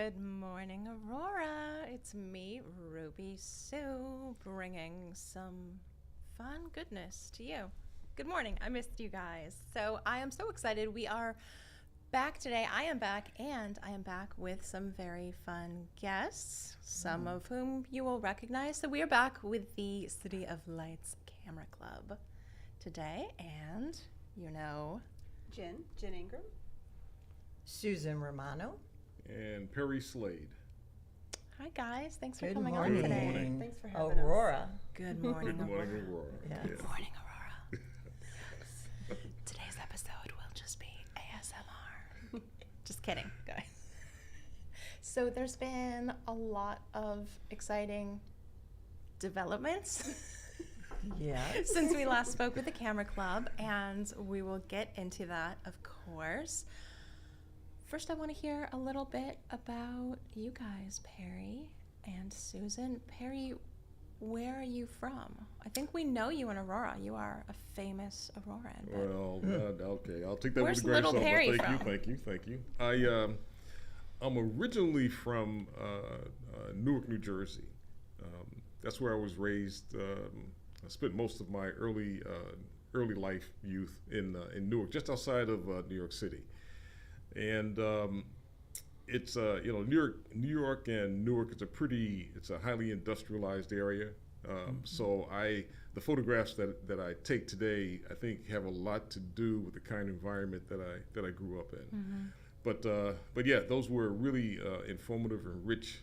Good morning, Aurora. It's me, Ruby Sue, bringing some fun goodness to you. Good morning. I missed you guys. So I am so excited. We are back today. I am back, and I am back with some very fun guests, some of whom you will recognize. So we are back with the City of Lights Camera Club today, and Jen Ingram. Susan Romano. And Perry Slade. Hi guys. Thanks for Good coming morning. on today. Good morning. Thanks for having Aurora. Good morning, Good morning, Aurora. Aurora. Yeah. Good morning, Aurora. Today's episode will just be ASMR. Just kidding, guys. So there's been a lot of exciting developments Yeah. since we last spoke with the Camera Club, and we will get into that, of course. First, I want to hear a little bit about you guys, Perry and Susan. Perry, where are you from? I think we know you in Aurora. You are a famous Auroran. but- Well, okay, I'll take that Where's with a grain of little salt. Perry Thank from? you. Thank you. I'm originally from Newark, New Jersey. That's where I was raised. I spent most of my early life, youth in Newark, just outside of New York City. And it's New York and Newark is it's a highly industrialized area. So the photographs that I take today, I think, have a lot to do with the kind of environment that I grew up in. But yeah, those were really informative and rich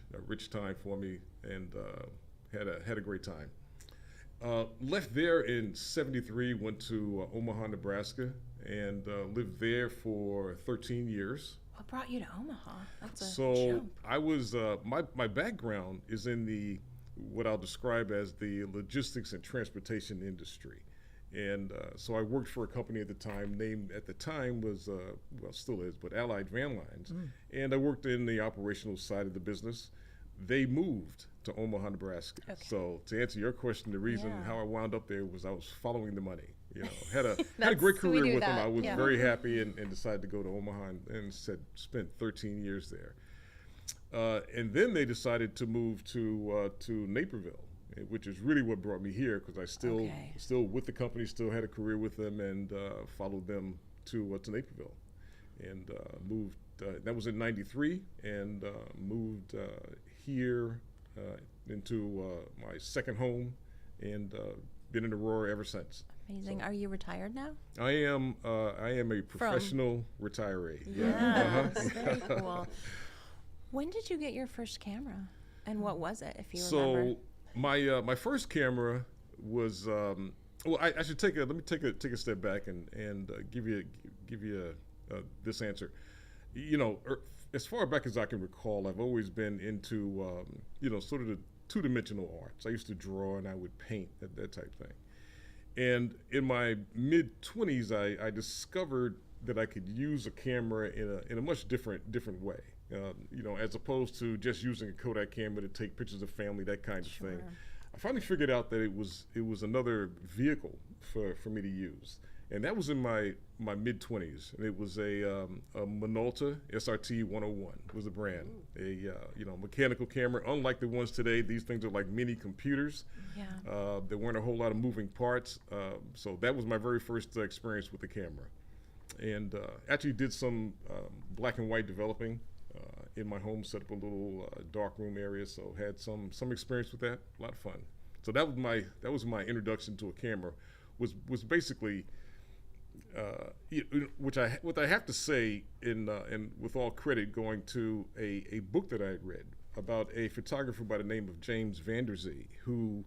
time for me, and had a great time. Left there in '73, went to Omaha, Nebraska, and lived there for 13 years. What brought you to Omaha? That's a So jump. I was my background is in what I'll describe as the logistics and transportation industry, and so I worked for a company at the time named was still is, but Allied Van Lines, and I worked in the operational side of the business. They moved to Omaha, Nebraska. Okay. So to answer your question, the reason Yeah. how I wound up there was I was following the money. Had a That's- great we career do with them. that, I was yeah. very happy and decided to go to Omaha and spent 13 years there. And then they decided to move to Naperville, which is really what brought me here, because I still with the company, still had a career with them, and followed them to Naperville, and moved. That was in '93, and moved here into my second home, and been in Aurora ever since. Amazing. So- Are you retired now? I am a professional retiree. Yes, very cool. When did you get your first camera, and what was it, if you remember? So my first camera was I should let me take a step back and give you this answer. As far back as I can recall, I've always been into sort of the two-dimensional arts. I used to draw and I would paint, that type thing. And in my mid-20s, I discovered that I could use a camera in a much different way. As opposed to just using a Kodak camera to take pictures of family, that kind of thing. I finally figured out that it was another vehicle for me to use, and that was in my mid-20s, and it was a Minolta SRT 101 was the brand. A mechanical camera. Unlike the ones today, these things are like mini computers. Yeah. There weren't a whole lot of moving parts, so that was my very first experience with the camera, and actually did some black and white developing in my home. Set up a little dark room area, so had some experience with that. A lot of fun. So that was my introduction to a camera. Was basically. What I have to say, and with all credit going to a book that I had read about a photographer by the name of James Van Der Zee, who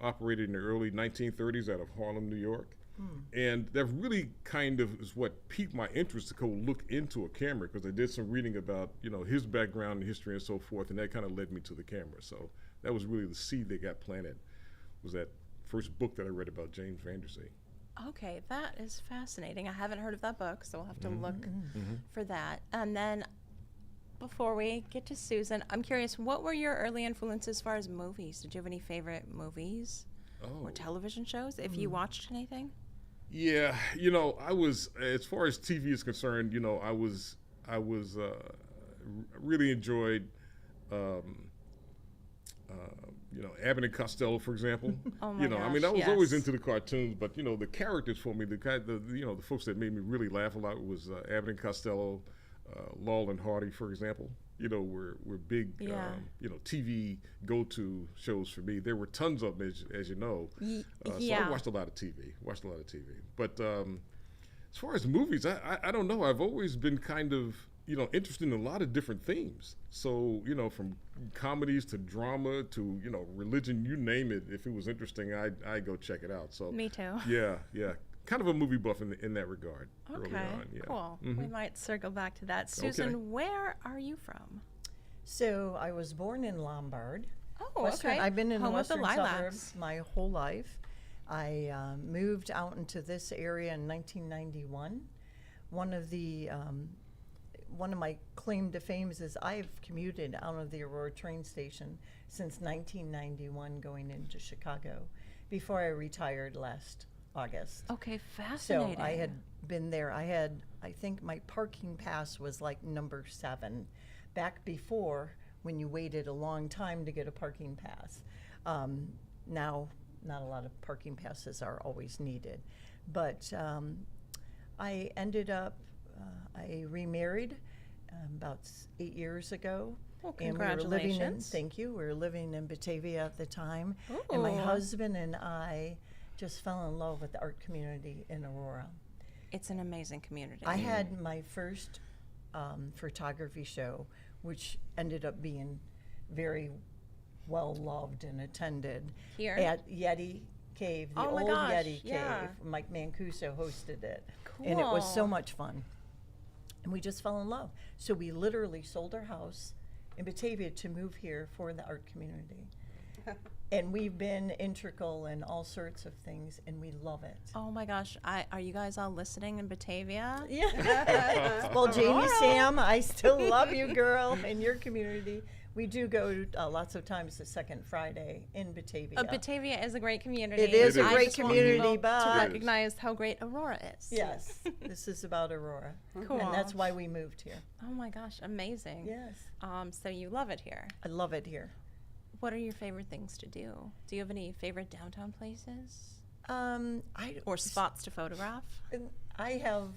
operated in the early 1930s out of Harlem, New York. And that really kind of is what piqued my interest to go look into a camera, because I did some reading about his background and history and so forth, and that kind of led me to the camera. So that was really the seed that got planted, was that first book that I read about James Van Der Zee. Okay, that is fascinating. I haven't heard of that book, so we'll have to look for that. And then, before we get to Susan, I'm curious, what were your early influences as far as movies? Did you have any favorite movies or television shows, if you watched anything? Yeah, I was, as far as TV is concerned, I was really enjoyed. Abbott and Costello, for example. Oh my I mean, gosh, I was always yes. into the cartoons, but the characters for me, the folks that made me really laugh a lot was Abbott and Costello, Laurel and Hardy, for example. Were big, Yeah. TV go-to shows for me. There were tons of them, as you know. So Yeah. I watched a lot of TV. But as far as movies, I don't know. I've always been kind of interested in a lot of different themes. So from comedies to drama to religion, you name it. If it was interesting, I go check it out. So Me too. yeah, kind of a movie buff in that regard. Early Okay, on, yeah. cool. Mhm. We might circle back to that. Susan, where are you from? So I was born in Lombard. Oh, Western, okay. I've been in Home the of the western lilacs. suburbs my whole life. I moved out into this area in 1991. One of my claim to fame is I've commuted out of the Aurora train station since 1991 going into Chicago before I retired last August. Okay, So fascinating. I had been there. I think my parking pass was like number 7 back before when you waited a long time to get a parking pass. Now, not a lot of parking passes are always needed. But I ended up, I remarried about 8 years ago. Well, And we were living in, congratulations. thank you, we were living in Batavia at the time. And my Ooh. husband and I just fell in love with the art community in Aurora. It's an amazing community. I had my first photography show, which ended up being very well loved and attended Here? at Yeti Cave, the Oh my old gosh, Yeti yeah. Cave. Mike Mancuso hosted it, and it was so Cool. much fun. And we just fell in love. So we literally sold our house in Batavia to move here for the art community. And we've been integral in all sorts of things, and we love it. Oh my gosh, are you guys all listening in Batavia? Yeah. Well, Jamie, Aurora. Sam, I still love you, girl, in your community. We do go lots of times the second Friday in Batavia. Batavia is a great community. It is a I great just want community, people but- to It is. recognize how great Aurora is. Yes, this is about Aurora. Cool. And that's why we moved here. Oh my gosh, amazing. Yes. So you love it here. I love it here. What are your favorite things to do? Do you have any favorite downtown places I or spots to photograph? I have.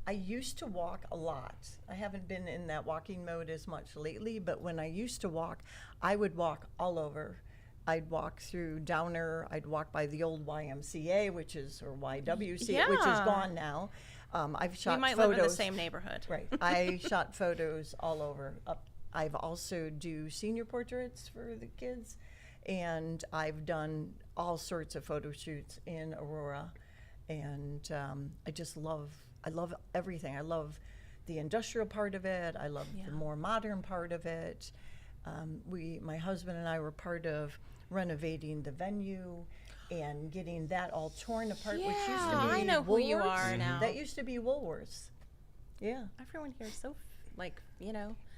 I used to walk a lot. I haven't been in that walking mode as much lately, but when I used to walk, I would walk all over. I'd walk through Downer. I'd walk by the old YMCA, or YWCA, which is Yeah. gone now. I've shot We might photos. live in the same neighborhood. Right. I shot photos all over. I've also do senior portraits for the kids, and I've done all sorts of photo shoots in Aurora, and I love everything. I love the industrial part of it. I love Yeah. the more modern part of it. My husband and I were part of renovating the venue and getting that all torn apart, which used to Yeah, be I know who you Woolworths. are now. That used to be Woolworths. Yeah. Everyone here is so, famous.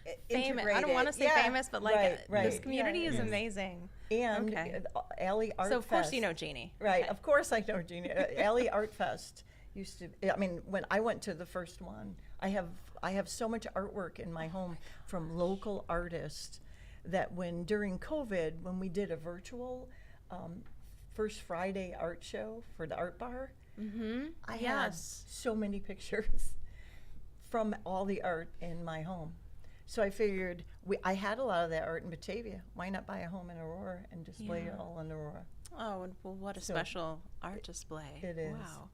I Integrated. don't want to say Yeah. famous, but Right, this right. community Yeah. is Yes. amazing. And Okay. Alley Art So of course Fest. you know Jeannie. Right, Okay. of course I know Jeannie. Alley Art Fest used to. I mean, when I went to the first one, I have so much artwork in my home from local artists that during COVID, when we did a virtual First Friday art show for the Art Bar, I had Yes. so many pictures from all the art in my home. So I figured I had a lot of that art in Batavia. Why not buy a home in Aurora and display it Yeah. all in Aurora? Oh, and well, what a So, special art display. it is. Wow.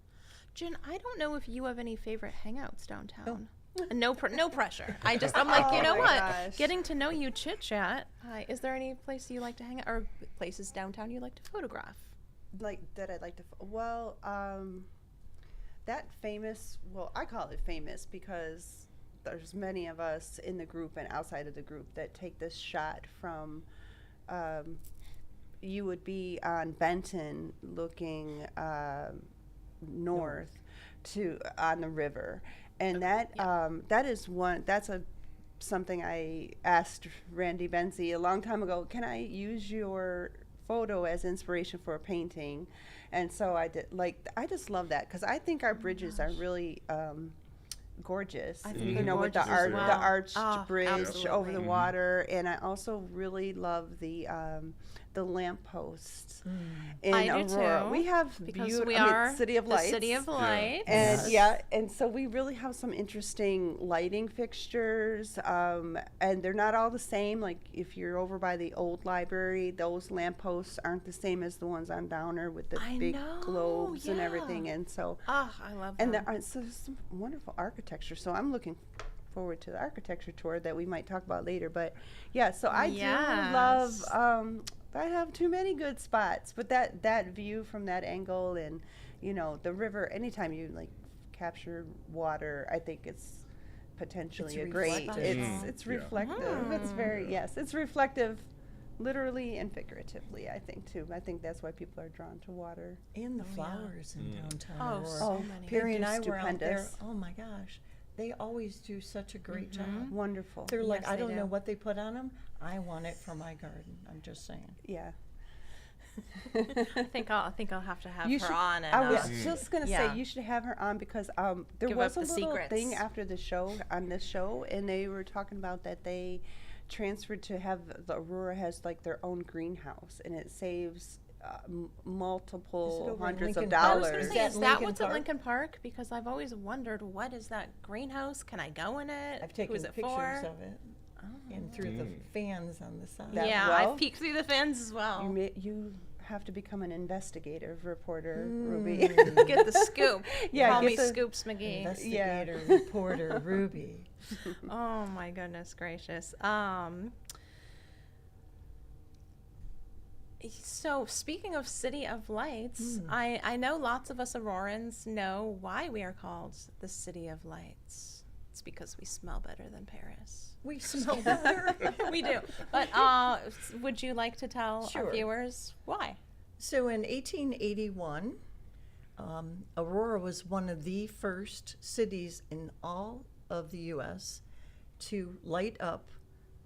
Jen, I don't know if you have any favorite hangouts downtown. No pressure. I'm like, you know my what? gosh. Getting to know you, chit chat. Is there any place you like to hang out, or places downtown you like to photograph? Like that I'd like to that famous, well, I call it famous because there's many of us in the group and outside of the group that take this shot from you would be on Benton looking north to on the river, and that is something I asked Randy Benzie a long time ago. Can I use your photo as inspiration for a painting? And so I did. I just love that because I think our bridges are really gorgeous. I think You they're know, with the gorgeous as the well. arched Oh, bridge over absolutely. the water, and I also really love the lampposts in I do Aurora. too, We have because beaut- we I mean, are City of the Lights. City of Lights. And Yes. and so we really have some interesting lighting fixtures, and they're not all the same. Like if you're over by the old library, those lampposts aren't the same as the ones on Downer with the I big know, globes and yeah. everything. And so, Oh, I love and them. so there's some wonderful architecture. So I'm looking forward to the architecture tour that we might talk about later. But yeah, so I do love. Yes. I have too many good spots, but that view from that angle, and you know, the river. Anytime you like capture water, I think it's potentially It's a great. reflective. It's Yeah. reflective. It's very it's reflective. Literally and figuratively, I think too. I think that's why people are drawn to water. And the Oh, yeah. flowers in downtown Oh, Aurora. so Oh, many. Perry They and do I were out there. stupendous. Oh my gosh, they always do such a great job. Wonderful. They're like, Yes, I they don't know do. what they put on them. I want it for my garden. I'm just saying. Yeah. I think I'll have to have You her should- on and I was Mm. just gonna Yeah. say you should have her on because there Give was up a the little secrets. thing after the show on this show, and they were talking about that they transferred to have the Aurora has like their own greenhouse, and it saves multiple over in hundreds Lincoln of Park? I was dollars. going to Is say, that is that Lincoln what's Park? at Lincoln Park? Because I've always wondered, what is that greenhouse? Can I go in it? I've taken Who is it pictures for? of it and through the fans on the side. That Yeah, well? I've peeked through the fans as well. You have to become an investigative reporter, Ruby. Get the scoop. Yeah, Call get me the- Scoops McGee. Investigator, reporter, Ruby. Oh my goodness gracious. So speaking of City of Lights, I know lots of us Aurorans know why we are called the City of Lights. It's because we smell better than Paris. We smell better. We do. But would you like to tell Sure. our viewers why? So in 1881, Aurora was one of the first cities in all of the U.S. to light up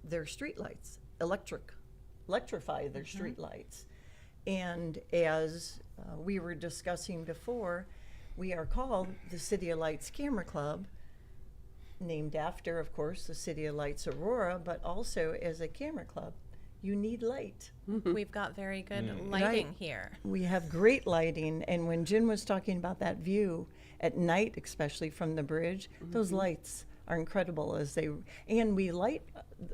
their streetlights, electrify their streetlights. And as we were discussing before, we are called the City of Lights Camera Club, named after, of course, the City of Lights Aurora, but also as a camera club. You need light. We've got very good lighting here. We have great lighting, and when Jen was talking about that view at night, especially from the bridge, those lights are incredible and we light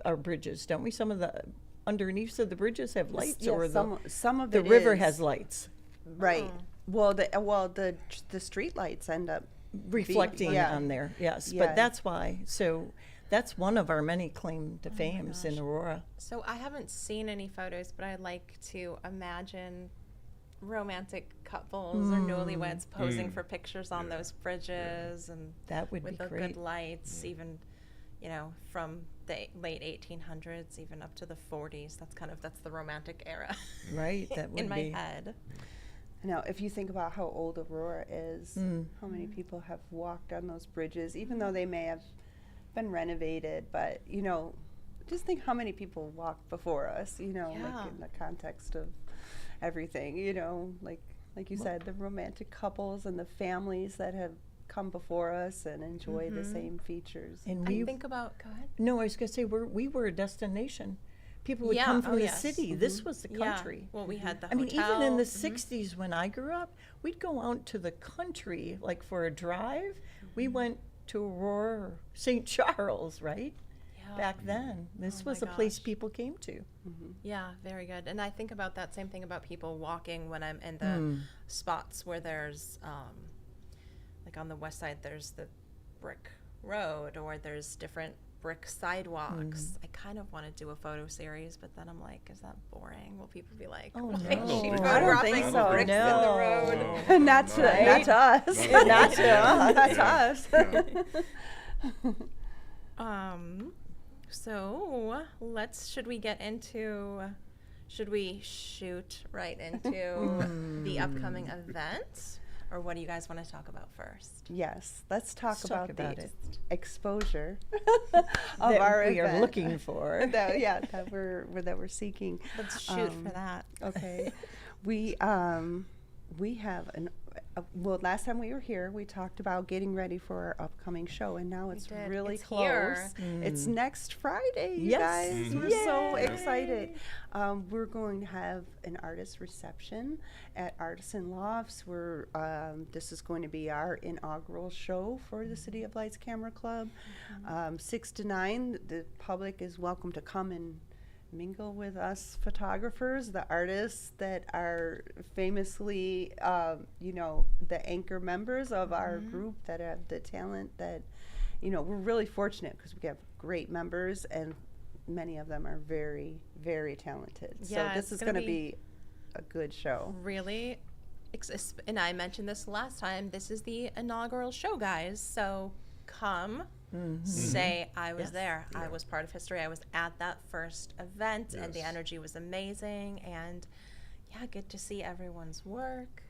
our bridges, don't we? Some of the underneath of the bridges have lights, Yeah, or some of the it river is. has lights Right. Well, the street lights end up reflecting yeah. on there. Yes, Yeah. but that's why. So that's one of our many claim to fames in Aurora. So I haven't seen any photos, but I like to imagine romantic couples or newlyweds posing for pictures on those bridges and That would with be the great. good lights, even from the late 1800s, even up to the 40s. That's the romantic era. Right, that would in my be. head. Now, if you think about how old Aurora is, how many people have walked on those bridges, even though they may have been renovated, but, just think how many people walked before us, Yeah. like in the context of everything, like you said, the romantic couples and the families that have come before us and enjoy the same features. And I think about, go ahead. No, I was going to say we were a destination. People would Yeah, come from oh, the yes. city. This was the Yeah. country. Well, we had the I mean, hotel. even in the 60s when I grew up, we'd go out to the country, like for a drive. We went to Aurora or St. Charles, right? Yeah. Back then. This Oh was my a place gosh. people came to. Yeah, very good. And I think about that same thing about people walking when I'm in the spots where there's, like on the west side, there's the brick road or there's different brick sidewalks. I kind of want to do a photo series, but then I'm like, is that boring? Will people be like, Oh, why is no. she I don't photographing think so. bricks in the No. road? not to us. Not to us. Not to us. So should we shoot right into the upcoming event? Or what do you guys want to talk about first? Yes, let's talk Let's talk about about the it. exposure of That our we are event. looking for. that we're seeking. Let's shoot for that. Okay, we have Well, last time we were here, we talked about getting ready for our upcoming show, and now it's did. really It's close. here. It's next Friday, you Yes. guys. We're Mhm. so Yay. excited. We're going to have an artist reception at Artisan Lofts. This is going to be our inaugural show for the City of Lights Camera Club. 6 to 9, the public is welcome to come and mingle with us photographers, the artists that are famously, the anchor members of our group that have the talent that, we're really fortunate because we have great members and many of them are very, very talented. Yeah, So this it's is gonna going to be be a good show. Really, and I mentioned this last time, this is the inaugural show, guys. So come, say, I was Yes. there. I was part of history. I was at that first event, and the Yes. energy was amazing. And yeah, get to see everyone's work.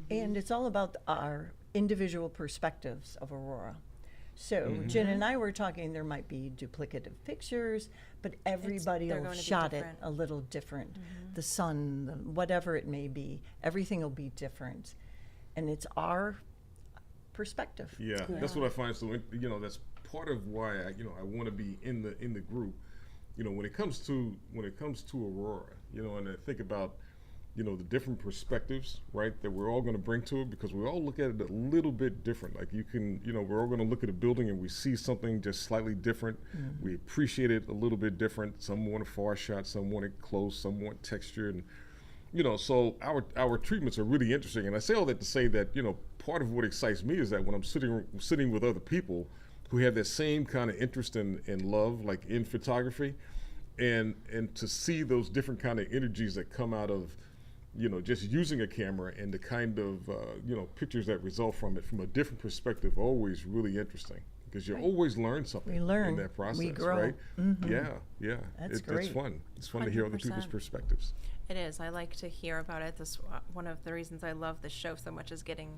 And it's all about our individual perspectives of Aurora. So Jen and I were talking, there might be duplicative pictures, but everybody they're will going to be shot it different. a little different. The sun, whatever it may be, everything will be different. And it's our perspective. Yeah, that's what I find. So that's part of why I want to be in the group. When it comes to Aurora, and I think about the different perspectives, right, that we're all going to bring to it because we all look at it a little bit different. Like we're all going to look at a building and we see something just slightly different. We appreciate it a little bit different. Some want a far shot, some want it close, some want texture, and so our treatments are really interesting. And I say all that to say that part of what excites me is that when I'm sitting with other people who have that same kind of interest and love, like in photography, and to see those different kind of energies that come out of just using a camera and the kind of pictures that result from it from a different perspective are always really interesting because you always learn something We learn. in that process, We grow. right? Yeah. That's It's great. fun. It's fun to hear other people's 100%. perspectives. It is. I like to hear about it. This one of the reasons I love this show so much is getting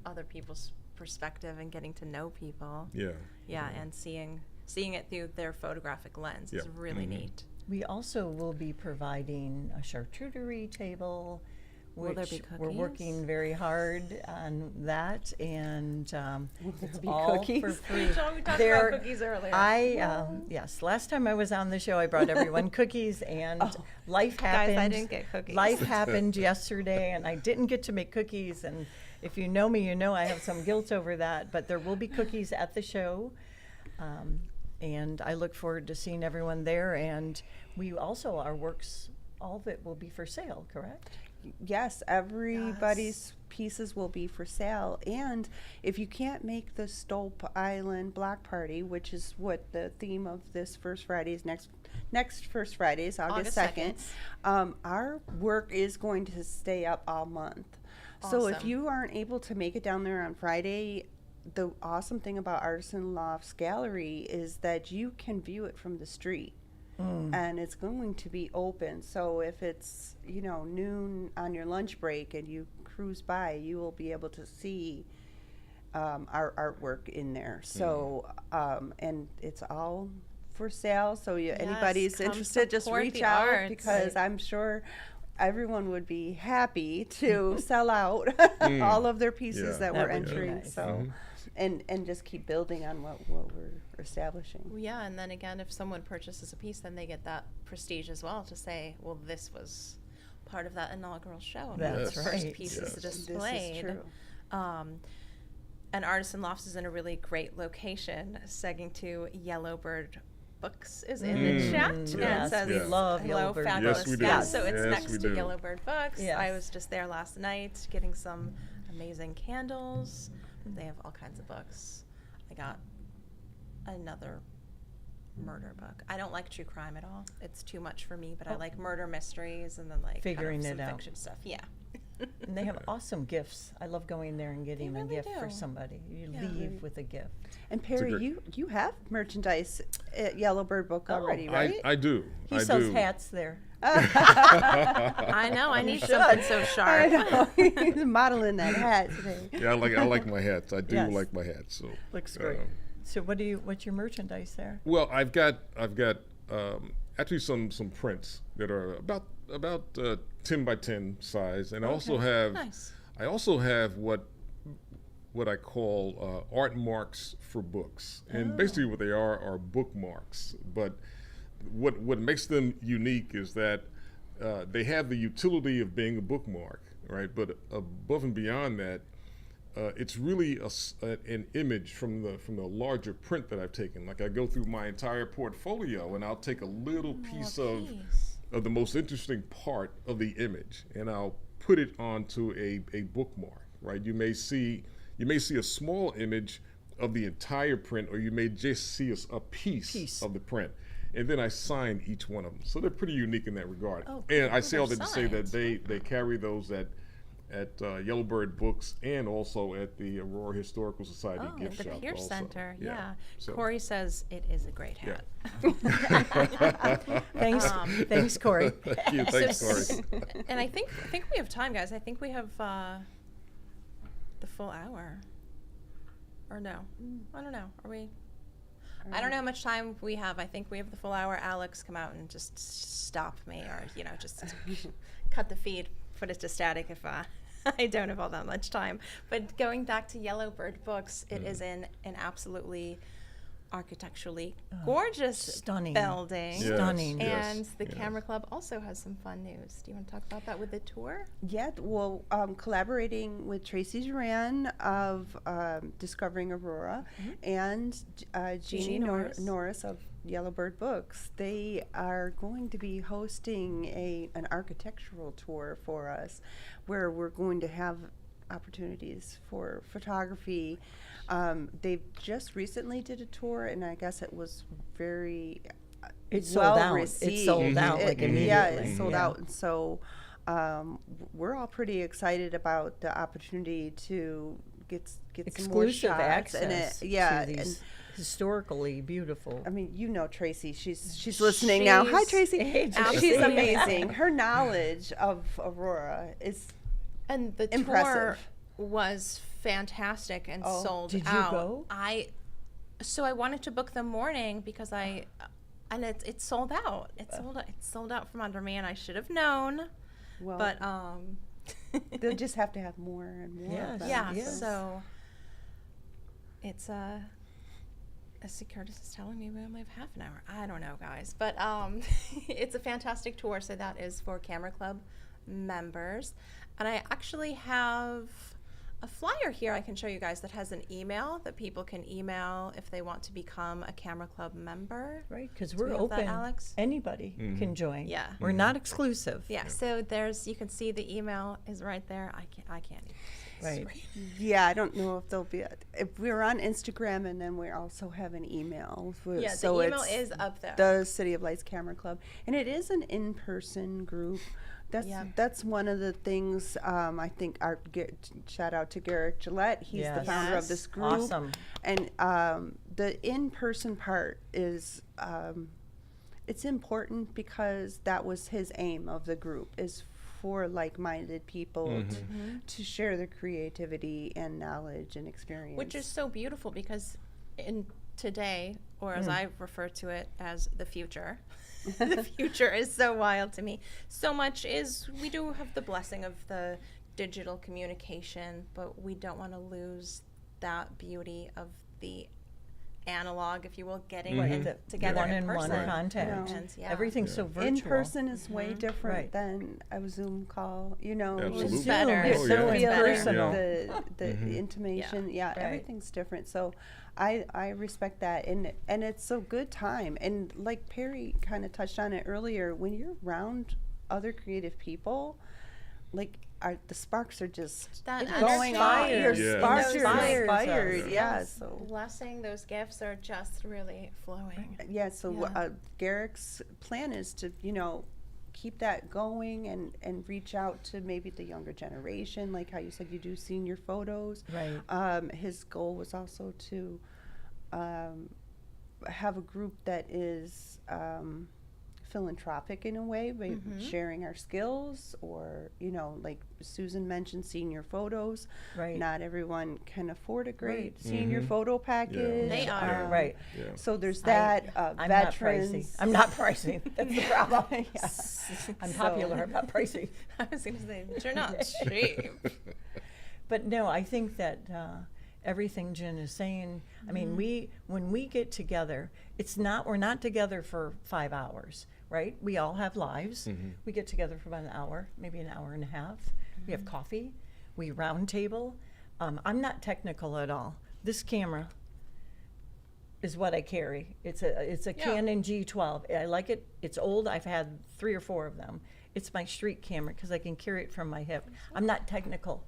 other people's perspective and getting to know people. Yeah. Yeah, and seeing it through their photographic lens is Yeah. really neat. We also will be providing a charcuterie table, Will there which be we're cookies? working very hard on that, and it's be all for cookies? free. We talked There- about cookies earlier. Yes, last time I was on the show, I brought everyone cookies, and life happened. Guys, I didn't get cookies. Life happened yesterday, and I didn't get to make cookies, and if you know me, you know I have some guilt over that, but there will be cookies at the show. And I look forward to seeing everyone there. And we also, our works, all of it will be for sale, correct? Yes, everybody's pieces will be for sale. And if you can't make the Stolp Island Block Party, which is what the theme of this First Friday is, next First Friday is August 2nd, our work is going to stay up all month. So if Awesome. you aren't able to make it down there on Friday, the awesome thing about Artisan Lofts Gallery is that you can view it from the street. And it's going to be open. So if it's, noon on your lunch break and you cruise by, you will be able to see our artwork in there. So, and it's all for sale. So anybody's come interested, just support reach the out arts. because I'm sure everyone would be happy to sell out all of their pieces Yeah. that That we're would be entering. nice. So, and just keep building on what we're establishing. Well, yeah, and then again, if someone purchases a piece, then they get that prestige as well to say, well, this was part of that inaugural show. And That's the first right. pieces Yes. displayed. This is true. And Artisan Lofts is in a really great location. Segging to Yellowbird Books is in the chat and Yes, says, we love hello, Yellowbird fabulous Yes, we do. guests. So it's Yes, next we to do. Yellowbird Books. Yes. I was just there last night getting some amazing candles. They have all kinds of books. I got another murder book. I don't like true crime at all. It's too much for me, but I like murder mysteries and then like Figuring kind of it some out. fiction stuff. Yeah. And they have awesome gifts. I love going there and getting a really gift for do. somebody. You Yeah. leave with a gift. And Perry, great- you have merchandise at Yellowbird Book Oh. already, right? I do. He I sells do. hats there. I know. I need something so I sharp. know. He's modeling that hat today. Yeah, I like my hats. I do Yes. like my hats. So Looks great. So what's your merchandise there? Well, I've got actually some prints that are about 10 by 10 size, and I also have Nice. I also have what I call art marks for books, and basically what they are bookmarks. But what makes them unique is that they have the utility of being a bookmark, right? But above and beyond that, it's really an image from the larger print that I've taken. Like I go through my entire portfolio, and I'll take a little piece of the most interesting part of the image, and I'll put it onto a bookmark, right? You may see a small image of the entire print, or you may just see a piece of the print. And then I sign each one of them. So they're pretty unique in that regard. Oh, and I cool. say all that They're to say that signed. they carry those at Yellowbird Books and also at the Aurora Historical Society Oh, at gift the shop Pierce also. Center, yeah. So- Corey says it is a great hat. Thanks, thanks, Corey. Thank you. Thanks, So- Corey. And I think we have time, guys. I think we have the full hour. Or no? I don't know. Are we? I don't know how much time we have. I think we have the full hour. Alex, come out and just stop me, or just cut the feed, put it to static if I don't have all that much time. But going back to Yellowbird Books, it is in an absolutely architecturally gorgeous Stunning. building. Yes, Stunning. yes, And the yes. Camera Club also has some fun news. Do you want to talk about that with the tour? Yeah, well, collaborating with Tracy Duran of Discovering Aurora and Jeannie Norris. Norris of Yellowbird Books, they are going to be hosting an architectural tour for us, where we're going to have opportunities for photography. They've just recently did a tour, and I guess it was very It well sold out. received. It sold out like immediately. Yeah, it sold Yeah. out. And so we're all pretty excited about the opportunity to get some more Exclusive shots. access And yeah, to these historically beautiful. I mean, Tracy. She's listening now. Hi, She's- Tracy. Hey, Tracy. She's amazing. Her knowledge of Aurora is And the tour impressive. was fantastic and Oh, sold did you out. go? I wanted to book the morning because and it sold out. It sold out from under me, and I should have known. well. But They'll just have to have more and more. Yes, of them. yeah, yes. so it's as Curtis is telling me, we only have half an hour. I don't know, guys, but it's a fantastic tour. So that is for Camera Club members, and I actually have a flyer here I can show you guys that has an email that people can email if they want to become a Camera Club member. Right, because Do we we're have that, open. Alex? Anybody can join. Yeah. We're not exclusive. Yeah, so you can see the email is right there. I can't even see it. Right. Yeah, I don't know if there'll be if we're on Instagram, and then we also have an email. Yeah, so the email it's is up there. the City of Lights Camera Club, and it is an in-person group. That's one of the things I think. Shout out to Garrick Gillette. He's the Yes. founder of Yes. this group. Awesome. And the in-person part is it's important because that was his aim of the group, is for like-minded people to share their creativity and knowledge and experience. Which is so beautiful because in today, or as I refer to it as the future, the future is so wild to me. So much is, we do have the blessing of the digital communication, but we don't want to lose that beauty of the analog, if you will, getting together in one-on-one person. contact. Yeah. And, yeah. Everything's so virtual. in person is way different Right. than a Zoom call. Absolutely. It's better. It's Oh, so yeah. impersonal. The intimation, yeah, Right. everything's different. So I respect that, and it's a good time. And like Perry kind of touched on it earlier, when you're around other creative people, like the sparks are just That going energy. on. Your Yeah. sparks Those are fires inspired. are- Yeah, Those so blessing, those gifts are just really flowing. yeah, so Yeah. Garrick's plan is to, keep that going and reach out to maybe the younger generation, like how you said you do senior photos. Right. His goal was also to have a group that is philanthropic in a way, by sharing our skills, or like Susan mentioned, senior photos. Right. Not everyone can afford a great Right. senior photo package. They are. Right. Yeah. So there's that. I'm veterans. not pricey. I'm not pricey. That's the problem. Yeah. I'm So- popular. I'm not pricey. I was going to say, but you're not cheap. But no, I think that everything Jen is saying, I mean, when we get together, we're not together for 5 hours, right? We all have lives. We get together for about an hour, maybe an hour and a half. We have coffee, we round table. I'm not technical at all. This camera is what I carry. It's a Canon G12. I like it. It's old. I've had 3 or 4 of them. It's my street camera because I can carry it from my hip. I'm not technical.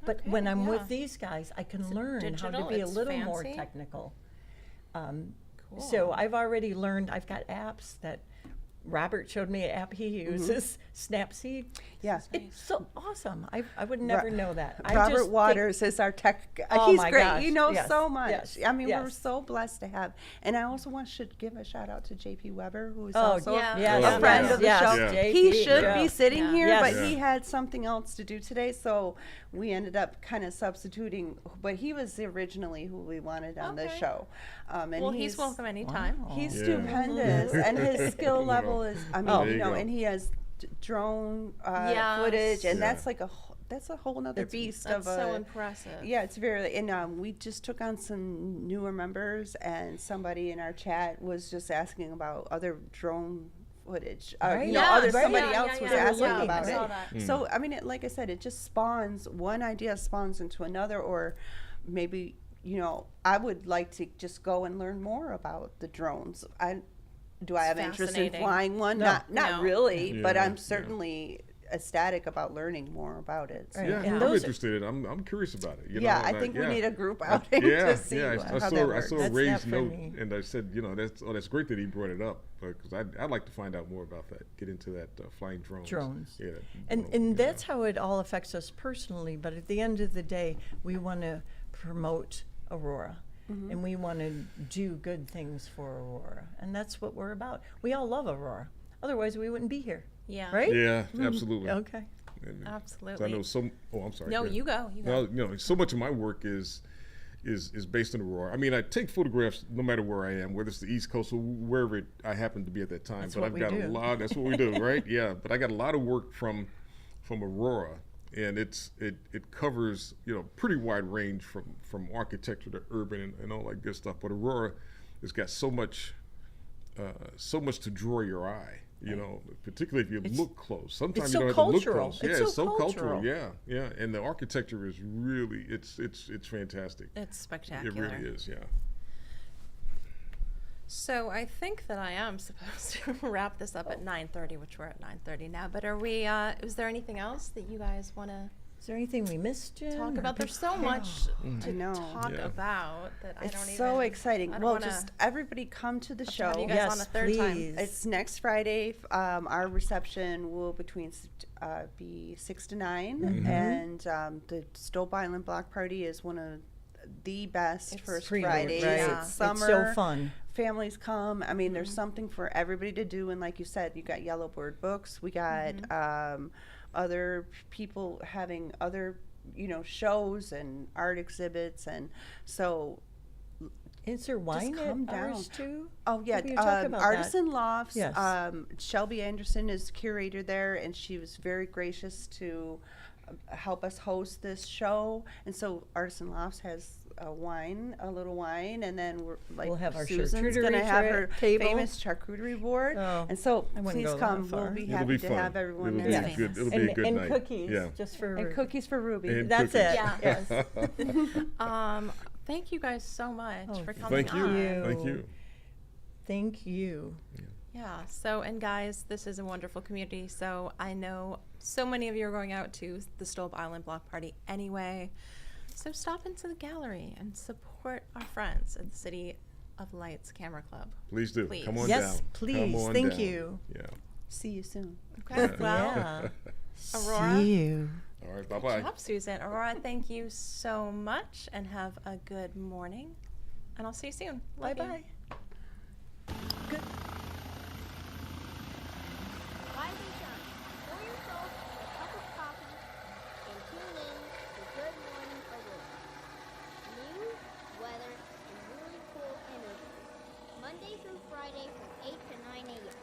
But Okay, when I'm yeah. with these guys, I can learn how to digital, be a it's little more fancy. technical. Cool. So I've already learned. I've got apps that Robert showed me an app he uses, Snapseed. Yeah. It's so awesome. I would never know that. I Robert just think- Waters is our tech. Oh He's my great. gosh, He knows yes, so much. yes, I mean, we're yes. so blessed to have. And I also should give a shout out to JP Weber, who is Oh, also yeah. yes, a friend yes, of the yes, show. Yeah. JP, He should yeah. be sitting Yeah. here, Yes. but Yeah. he had something else to do today, so we ended up kind of substituting. But he was originally who we wanted on the Okay. show. And well, he's welcome anytime. Wow. He's Yeah. stupendous, and his skill level is, I mean, Oh. There you go. and he has drone Yes. footage, and Yeah. that's like that's a whole nother beast That's of a. so impressive. Yeah, it's very, and we just took on some newer members, and somebody in our chat was just asking about other drone footage. Right. Other Right. somebody Yeah, else yeah, was yeah. asking Yeah, about I saw it. that. So I mean, like I said, it just spawns one idea spawns into another, or maybe I would like to just go and learn more about the drones. Do I have interest in fascinating. flying one? No. Not No. really, but Yeah, I'm yeah. certainly ecstatic about learning more about it. So. Right. Yeah, And I'm those- interested. I'm curious about it. Yeah, I and think we yeah. need a group outing Yeah, to see yeah. how I that saw works. a That's Ray's not for note, me. and I said, that's great that he brought it up because I'd like to find out more about that. Get into that flying drones. Drones. Yeah. And yeah. that's how it all affects us personally. But at the end of the day, we want to promote Aurora. And we want to do good things for Aurora. And that's what we're about. We all love Aurora. Otherwise, we wouldn't be here. Yeah. Right? Yeah, absolutely. Okay. And- so Absolutely. I know some. Oh, I'm sorry. No, go ahead. you go. You go. No, so much of my work is based in Aurora. I mean, I take photographs no matter where I am, whether it's the East Coast or wherever I happen to be at that time. That's but what I've we got do. a lot. That's what we do, right? Yeah. But I got a lot of work from Aurora, and it covers pretty wide range from architecture to urban and all that good stuff. But Aurora has got so much to draw your eye. Particularly if you look close. Sometimes so you don't have to look cultural. close. It's Yeah, so it's so cultural. cultural. Yeah, yeah. And the architecture is really it's fantastic. It's It spectacular. really is. Yeah. So I think that I am supposed to wrap this up at 9:30, which we're at 9:30 now. But are we? Is there anything else that you guys want to Is there anything we missed, Jen? talk or about? There's so people- much I to know. talk Yeah. about that I It's don't even. so exciting. I don't Well, wanna just everybody come to the have to show. have you guys Yes, on a third time. please. It's next Friday. Our reception will be 6 to 9, Mm-hmm. and the Stope Island Block Party is one of the best It's first Prelude, Fridays. right? Yeah. It's summer. It's so fun. Families come. I mean, Mm-hmm. there's something for everybody to do, and like you said, you got Yellowbird Books. We got Mm-hmm. other people having other shows and art exhibits, and so. Is there wine come at ours down. too? Oh yeah, Maybe you talk about that. Artisan Lofts. Yes. Shelby Anderson is curator there, and she was very gracious to help us host this show. And so Artisan Lofts has a little wine, and then we're like We'll have our Susan's charcuterie gonna have her table. famous charcuterie board. Oh, and so I wouldn't please go that come. far. We'll be It'll happy be to fun. have everyone It'll there. be good. It'll be and a good and night. cookies, Yeah. just for And cookies for Ruby. And That's cookies. it. Yeah. Yes. Thank you guys so much Oh, for coming Thank you. on. Thank you. Thank you. Yeah. So, and guys, this is a wonderful community. So I know so many of you are going out to the Stobe Island Block Party anyway. So stop into the gallery and support our friends at the City of Lights Camera Club. Please do. Please. Come on Yes, down. please. Come on Thank down. you. Yeah. See you soon. Okay. Well, Yeah. Aurora. See you. All right. Good Bye-bye. job, Susan. Aurora, thank you so much, and have a good morning. And I'll see you soon. Bye Love you. bye. Good. Rise and shine. Pour yourself a cup of coffee and tune in to Good Morning Aurora. News, weather, and really cool interviews. Monday through Friday from 8 to 9 a.m.